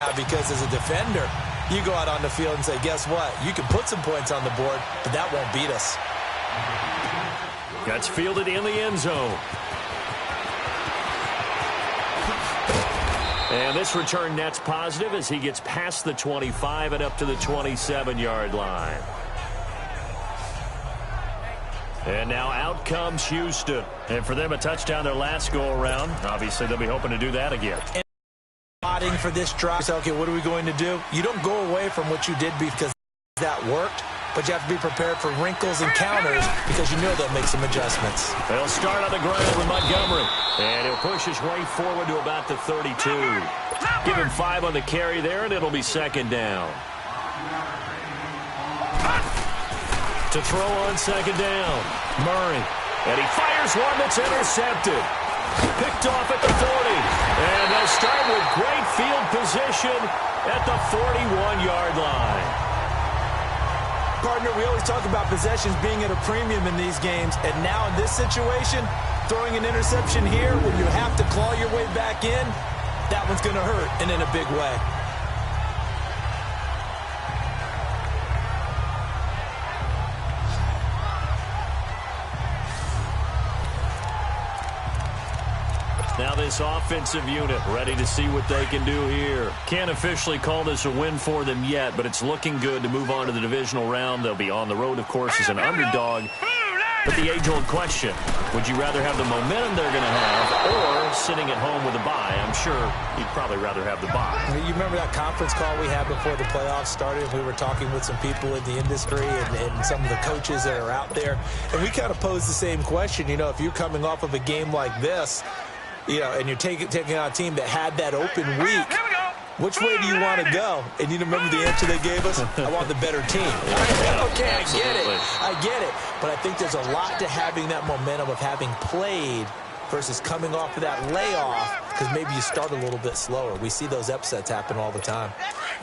Because as a defender, you go out on the field and say, guess what? You can put some points on the board, but that won't beat us. Gets fielded in the end zone. And this return net's positive as he gets past the 25 and up to the 27-yard line. And now out comes Houston. And for them, a touchdown their last go-around. Obviously, they'll be hoping to do that again. For this drive, so, okay, what are we going to do? You don't go away from what you did because that worked, but you have to be prepared for wrinkles and counters because you know they'll make some adjustments. They'll start on the ground with Montgomery, and he'll push his way forward to about the 32. Give him 5 on the carry there, and it'll be second down. To throw on second down, Murray, and he fires one that's intercepted. Picked off at the 40, and they'll start with great field position at the 41-yard line. Partner, we always talk about possessions being at a premium in these games, and now in this situation, throwing an interception here when you have to claw your way back in, that one's going to hurt, and in a big way. Now this offensive unit ready to see what they can do here. Can't officially call this a win for them yet, but it's looking good to move on to the divisional round. They'll be on the road, of course, as an underdog. But the age-old question, would you rather have the momentum they're going to have or sitting at home with a bye? I'm sure you'd probably rather have the bye. You remember that conference call we had before the playoffs started? We were talking with some people in the industry and some of the coaches that are out there. And we kind of posed the same question. You know, if you're coming off of a game like this, you know, and you're taking on a team that had that open week, which way do you want to go? And you remember the answer they gave us? I want the better team. Okay, I get it. I get it. But I think there's a lot to having that momentum of having played versus coming off of that layoff because maybe you start a little bit slower. We see those upsets happen all the time.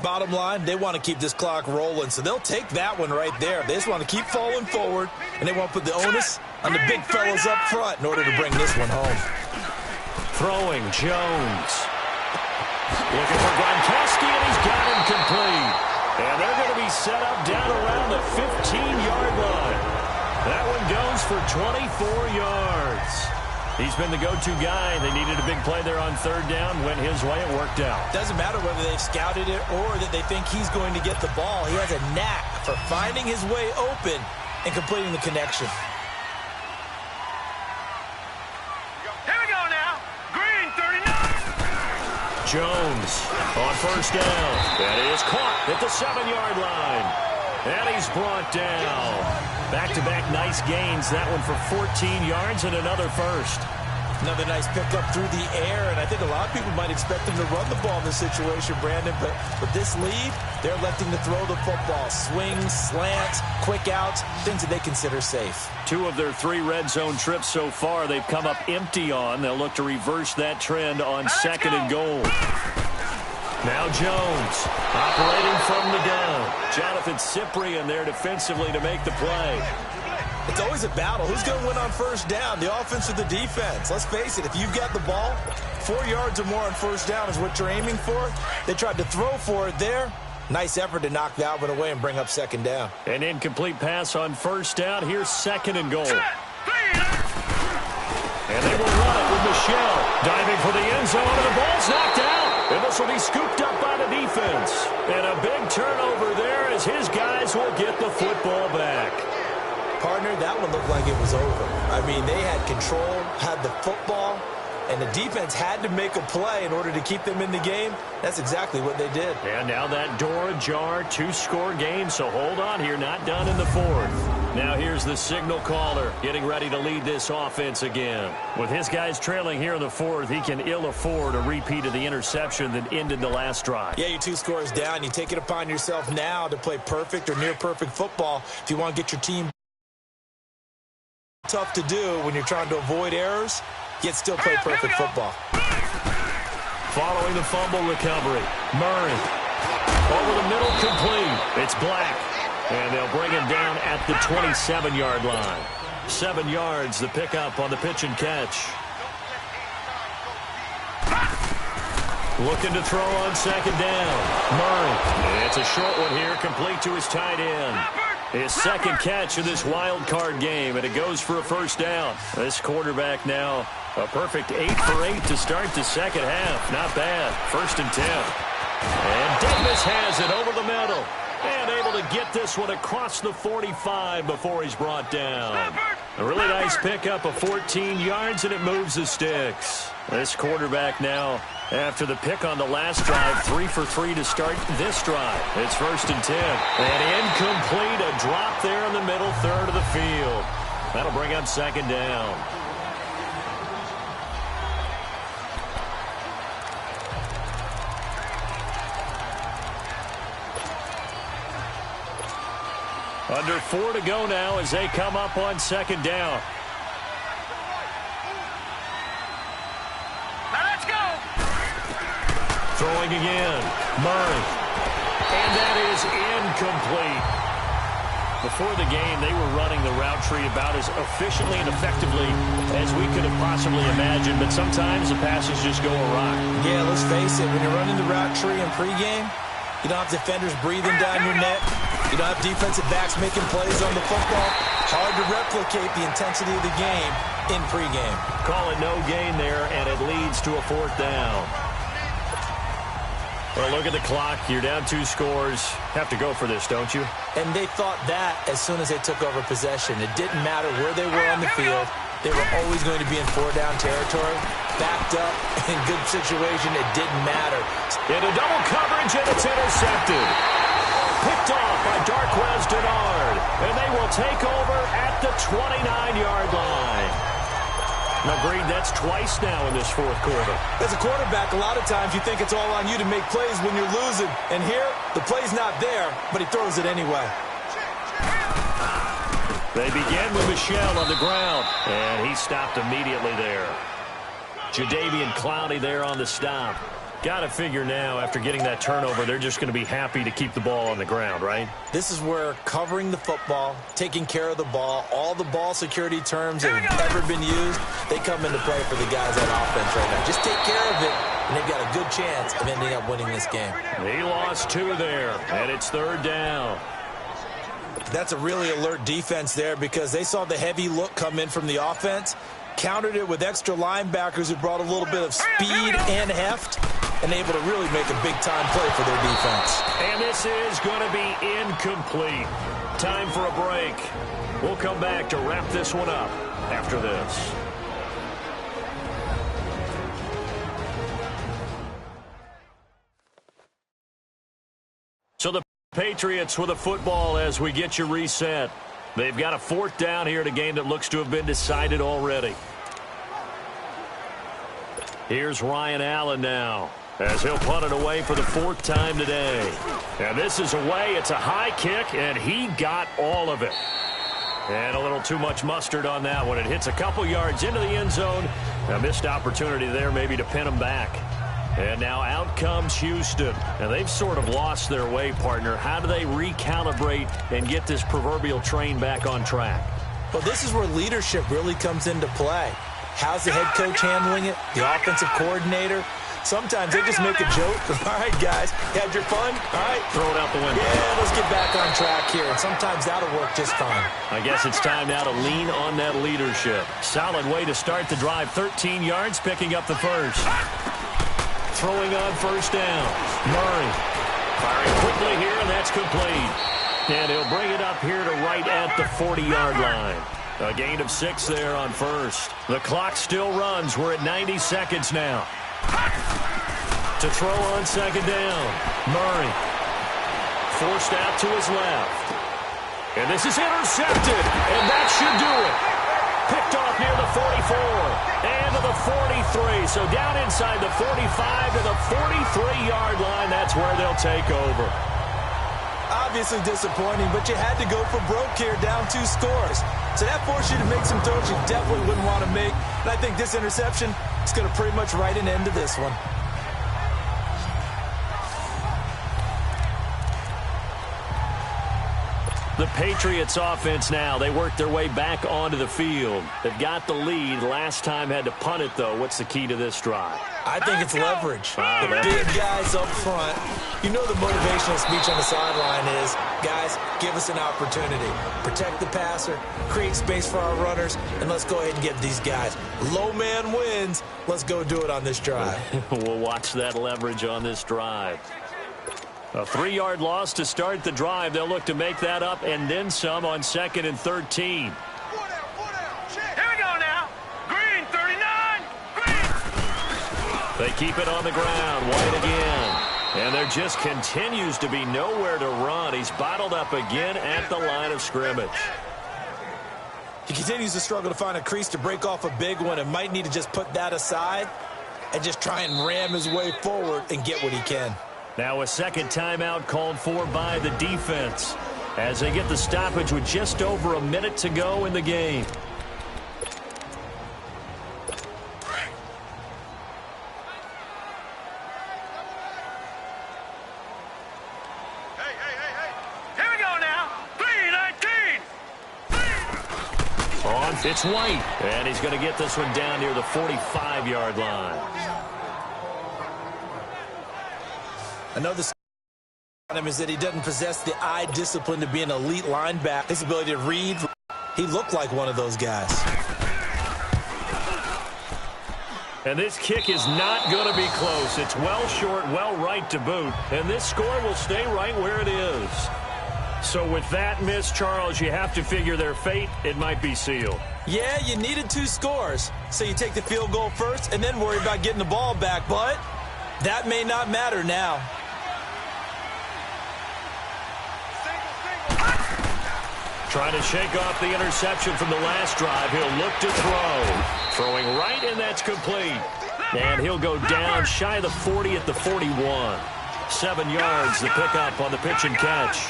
Bottom line, they want to keep this clock rolling, so they'll take that one right there. They just want to keep falling forward, and they want to put the onus on the big fellas up front in order to bring this one home. Throwing, Jones. Looking for Gronkowski, and he's got him complete. And they're going to be set up down around the 15-yard line. That one goes for 24 yards. He's been the go-to guy. They needed a big play there on third down. Went his way. It worked out. Doesn't matter whether they've scouted it or that they think he's going to get the ball. He has a knack for finding his way open and completing the connection. Jones on first down. That is caught at the 7-yard line. And he's brought down. Back-to-back nice gains. That one for 14 yards and another first. Another nice pickup through the air, and I think a lot of people might expect them to run the ball in this situation, Brandon, but with this lead, they're electing to throw the football. Swings, slants, quick outs, things that they consider safe. 2 of their 3 red zone trips so far they've come up empty on. They'll look to reverse that trend on second and goal. Now Jones operating from the gun. Jonathan Cyprien there defensively to make the play. It's always a battle. Who's going to win on first down, the offense or the defense? Let's face it, if you've got the ball, 4 yards or more on first down is what you're aiming for. They tried to throw for it there. Nice effort to knock that one away and bring up second down. An incomplete pass on first down. Here's second and goal. And they will run it with Michelle. Diving for the end zone, and the ball's knocked out. And this will be scooped up by the defense. And a big turnover there as his guys will get the football back. Partner, that one looked like it was over. I mean, they had control, had the football, and the defense had to make a play in order to keep them in the game. That's exactly what they did. And now that door ajar, 2-score game, so hold on here, not done in the 4th. Now here's the signal caller getting ready to lead this offense again. With his guys trailing here in the 4th, he can ill afford a repeat of the interception that ended the last drive. Yeah, you're 2 scores down. You take it upon yourself now to play perfect or near perfect football if you want to get your team. Tough to do when you're trying to avoid errors, yet still play perfect football. Following the fumble recovery, Murray over the middle, complete. It's Black, and they'll bring him down at the 27-yard line. 7 yards, the pickup on the pitch and catch. Looking to throw on second down. Murray. It's a short one here, complete to his tight end. His second catch of this wild card game, and it goes for a first down. This quarterback now a perfect 8 for 8 to start the second half. Not bad. 1st and 10. And Davis has it over the middle. And able to get this one across the 45 before he's brought down. A really nice pickup of 14 yards, and it moves the sticks. This quarterback now, after the pick on the last drive, 3 for 3 to start this drive. It's 1st and 10. And incomplete, a drop there in the middle third of the field. That'll bring up second down. Under 4 to go now as they come up on second down. Now let's go. Throwing again. Murray. And that is incomplete. Before the game, they were running the route tree about as efficiently and effectively as we could have possibly imagined, but sometimes the passes just go awry. Yeah, let's face it, when you're running the route tree in pregame, you don't have defenders breathing down your neck. You don't have defensive backs making plays on the football. Hard to replicate the intensity of the game in pregame. Call it no gain there, and it leads to a 4th down. Well, look at the clock. You're down 2 scores. Have to go for this, don't you? And they thought that as soon as they took over possession. It didn't matter where they were on the field. They were always going to be in 4-down territory. Backed up, in good situation, it didn't matter. Into double coverage, and it's intercepted. Picked off by Darquez Denard. And they will take over at the 29-yard line. Now, Green, that's twice now in this 4th quarter. As a quarterback, a lot of times you think it's all on you to make plays when you're losing. And here, the play's not there, but he throws it anyway. They begin with Michel on the ground. And he stopped immediately there. Jadeveon Clowney there on the stop. Got to figure now, after getting that turnover, they're just going to be happy to keep the ball on the ground, right? This is where covering the football, taking care of the ball, all the ball security terms that have ever been used, they come into play for the guys on offense right now. Just take care of it, and they've got a good chance of ending up winning this game. He lost 2 there, and it's 3rd down. That's a really alert defense there because they saw the heavy look come in from the offense, countered it with extra linebackers who brought a little bit of speed and heft, and able to really make a big-time play for their defense. And this is going to be incomplete. Time for a break. We'll come back to wrap this one up after this. So the Patriots with a football as we get you reset. They've got a 4th down here in a game that looks to have been decided already. Here's Ryan Allen now, as he'll punt it away for the 4th time today. And this is away. It's a high kick, and he got all of it. And a little too much mustard on that one. It hits a couple yards into the end zone. A missed opportunity there maybe to pin him back. And now out comes Houston. And they've sort of lost their way, partner. How do they recalibrate and get this proverbial train back on track? Well, this is where leadership really comes into play. How's the head coach handling it? The offensive coordinator? Sometimes they just make a joke. All right, guys, you had your fun? All right. Throw it out the window. Yeah, let's get back on track here. And sometimes that'll work just fine. I guess it's time now to lean on that leadership. Solid way to start the drive. 13 yards, picking up the first. Throwing on 1st down. Murray firing quickly here, and that's complete. And he'll bring it up here to right at the 40-yard line. A gain of 6 there on 1st. The clock still runs. We're at 90 seconds now. To throw on 2nd down. Murray forced out to his left. And this is intercepted. And that should do it. Picked off near the 44. And to the 43. So down inside the 45 to the 43-yard line. That's where they'll take over. Obviously disappointing, but you had to go for broke here, down 2 scores. So that forced you to make some throws you definitely wouldn't want to make. And I think this interception is going to pretty much write an end to this one. The Patriots offense now. They work their way back onto the field. They've got the lead. Last time had to punt it, though. What's the key to this drive? I think it's leverage. The big guys up front. You know the motivational speech on the sideline is, guys, give us an opportunity. Protect the passer, create space for our runners, and let's go ahead and get these guys. Low man wins. Let's go do it on this drive. We'll watch that leverage on this drive. A 3-yard loss to start the drive. They'll look to make that up and then some on 2nd and 13. Here we go now. Green, 39. Green. They keep it on the ground. White again. And there just continues to be nowhere to run. He's bottled up again at the line of scrimmage. He continues to struggle to find a crease to break off a big one and might need to just put that aside and just try and ram his way forward and get what he can. Now a second timeout called for by the defense as they get the stoppage with just over a minute to go in the game. Hey. Here we go now. 3-19. On, it's White. And he's going to get this one down near the 45-yard line. Another on him is that he doesn't possess the eye discipline to be an elite linebacker. His ability to read, he looked like one of those guys. And this kick is not going to be close. It's well short, well right to boot. And this score will stay right where it is. So with that miss, Charles, you have to figure their fate. It might be sealed. Yeah, you needed 2 scores. So you take the field goal first and then worry about getting the ball back. But that may not matter now. Trying to shake off the interception from the last drive. He'll look to throw. Throwing right, and that's complete. And he'll go down shy of the 40 at the 41. 7 yards, the pickup on the pitch and catch.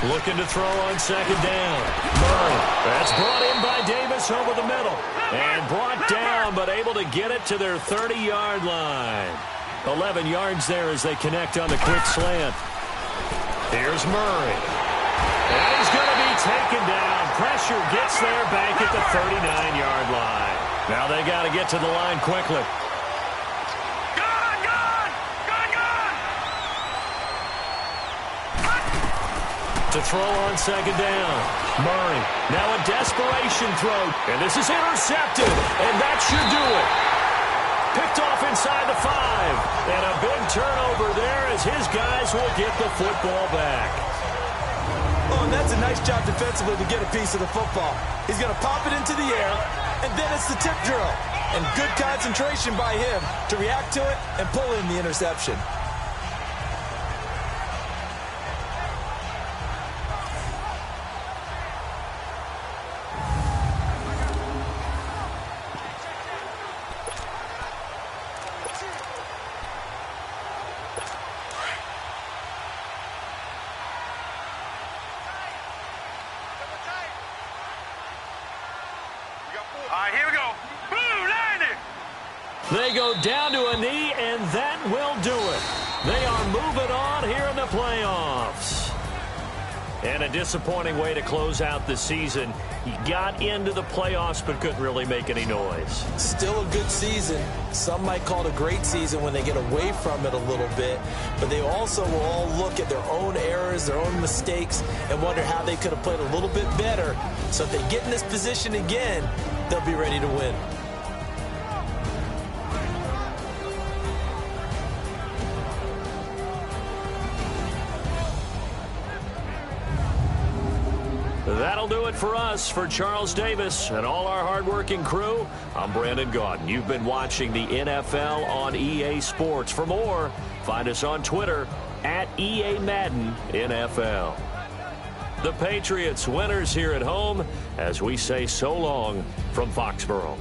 Looking to throw on 2nd down. Murray. That's brought in by Davis over the middle. And brought down, but able to get it to their 30-yard line. 11 yards there as they connect on the quick slant. Here's Murray. And he's going to be taken down. Pressure gets there back at the 39-yard line. Now they got to get to the line quickly. To throw on 2nd down. Murray. Now a desperation throw. And this is intercepted. And that should do it. Picked off inside the 5. And a big turnover there as his guys will get the football back. Oh, and that's a nice job defensively to get a piece of the football. He's going to pop it into the air, and then it's the tip drill. And good concentration by him to react to it and pull in the interception. All right, here we go. Blue, 90. They go down to a knee, and that will do it. They are moving on here in the playoffs. And a disappointing way to close out the season. He got into the playoffs but couldn't really make any noise. Still a good season. Some might call it a great season when they get away from it a little bit. But they also will all look at their own errors, their own mistakes, and wonder how they could have played a little bit better. So if they get in this position again, they'll be ready to win. That'll do it for us. For Charles Davis and all our hardworking crew, I'm Brandon Gaudin. You've been watching the NFL on EA Sports. For more, find us on Twitter at EA Madden NFL. The Patriots winners here at home as we say so long from Foxborough.